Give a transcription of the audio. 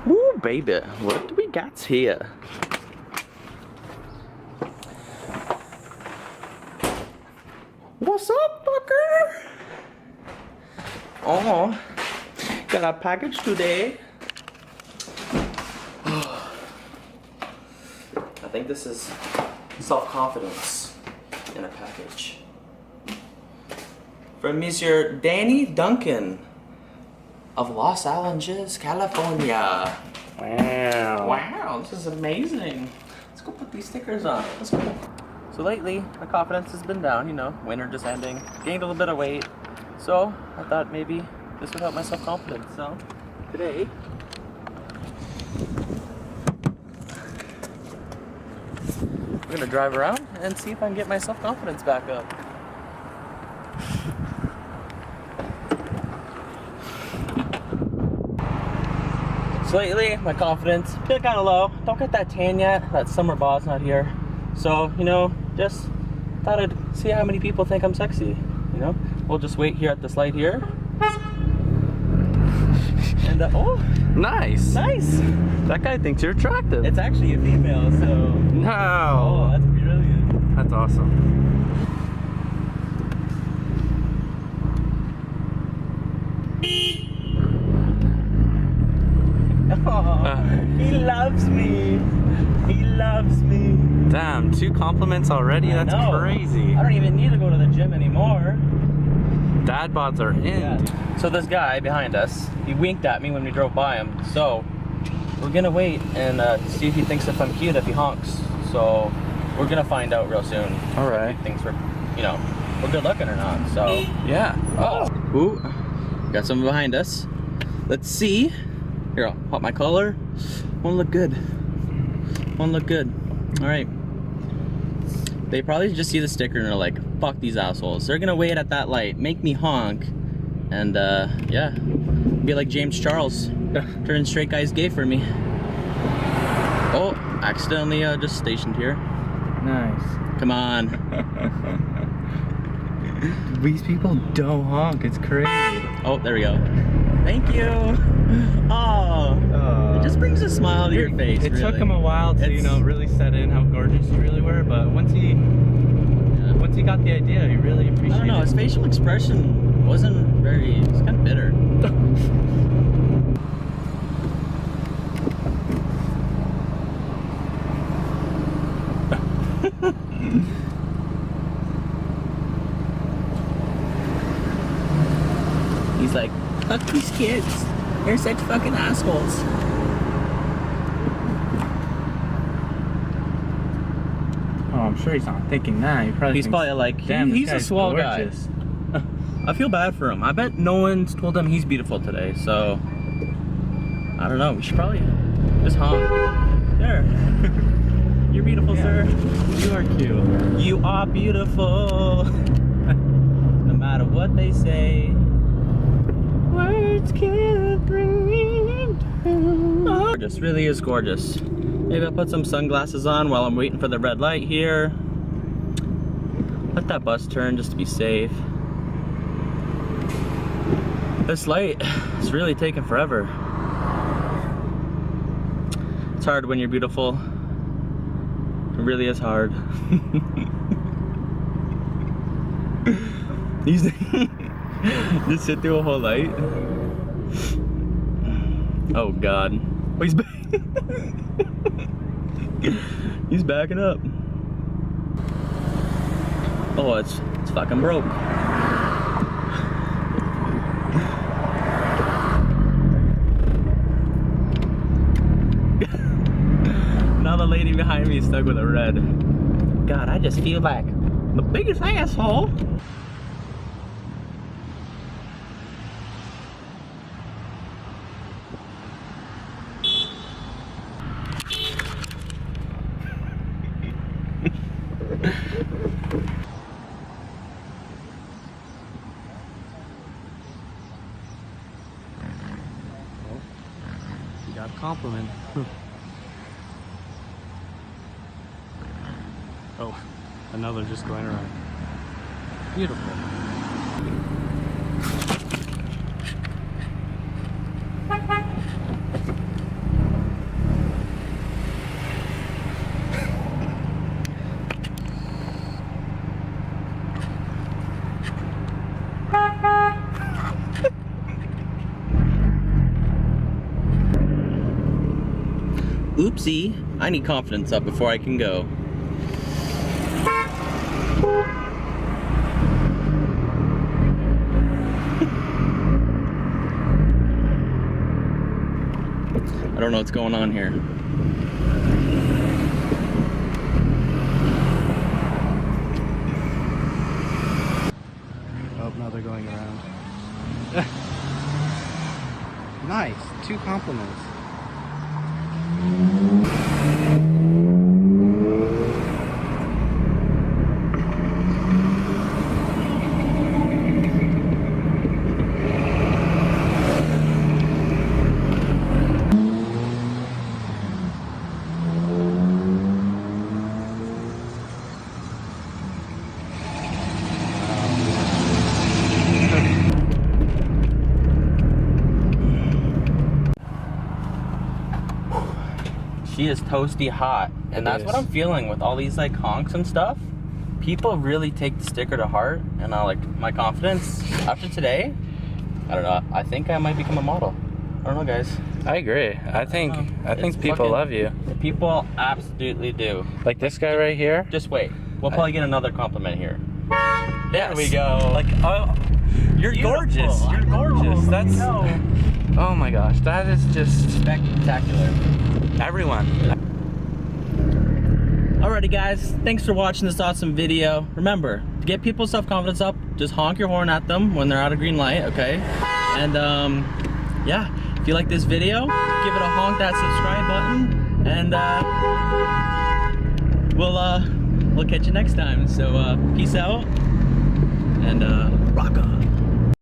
Ooh, baby, what do we got here? What's up, fucker? Oh, got a package today. I think this is self-confidence in a package. From Monsieur Danny Duncan of Los Angeles, California. Wow. Wow, this is amazing. Let's go put these stickers on. Let's go. So lately, my confidence has been down, you know, winter just ending. Gained a little bit of weight. So I thought maybe this would help my self-confidence. So today, we're gonna drive around and see if I can get my self-confidence back up. So lately, my confidence been kind of low. Don't get that tan yet. That summer bod's not here. So, you know, just thought I'd see how many people think I'm sexy. You know, we'll just wait here at this light here. And oh, nice. That guy thinks you're attractive. It's actually a female, so. No. Oh, that's brilliant. That's awesome. He loves me. He loves me. Damn, 2 compliments already? That's crazy. I don't even need to go to the gym anymore. Dad bods are in. Yeah. So this guy behind us, he winked at me when we drove by him. So we're gonna wait and see if he thinks if I'm cute if he honks. So we're gonna find out real soon. All right. If he thinks we're, you know, we're good looking or not. So yeah. Oh. Ooh, got someone behind us. Let's see. Here, I'll pop my collar. One look good. One look good. All right. They probably just see the sticker and are like, fuck these assholes. They're gonna wait at that light, make me honk, and yeah, be like James Charles, turn straight guys gay for me. Oh, accidentally just stationed here. Nice. Come on. These people don't honk, it's crazy. Oh, there we go. Thank you. Oh, it just brings a smile to your face. It took him a while to, you know, really set in how gorgeous you really were, but once he got the idea, he really appreciated it. I don't know, his facial expression wasn't very, it's kind of bitter. He's like, fuck these kids. They're such fucking assholes. Oh, I'm sure he's not thinking that. He's probably like, damn, he's a swell guy. I feel bad for him. I bet no one's told him he's beautiful today, so I don't know. We should probably just honk. There. You're beautiful, sir. You are cute. You are beautiful. No matter what they say. Words can't bring me down. Gorgeous, really is gorgeous. Maybe I'll put some sunglasses on while I'm waiting for the red light here. Let that bus turn just to be safe. This light is really taking forever. It's hard when you're beautiful. It really is hard. Just sit through a whole light. Oh God. Oh, he's back. He's backing up. Oh, it's fucking broke. Now the lady behind me is stuck with a red. God, I just feel like the biggest asshole. You got a compliment. Oh, another just going around. Beautiful. Oopsie, I need confidence up before I can go. I don't know what's going on here. Oh, now they're going around. Nice, 2 compliments. She is toasty hot, and that's what I'm feeling with all these like honks and stuff. People really take the sticker to heart, and I like my confidence after today. I don't know. I think I might become a model. I don't know, guys. I agree. I think people fucking, love you. People absolutely do. Like this guy right here. Just wait. We'll probably get another compliment here. There we go. Like, oh, you're gorgeous. You're gorgeous. That's. Oh my gosh, that is just spectacular. Everyone. Alrighty guys, thanks for watching this awesome video. Remember, to get people's self-confidence up, just honk your horn at them when they're out of green light, okay? And yeah, if you like this video, give it a honk that subscribe button, and we'll catch you next time. So peace out, and rock on.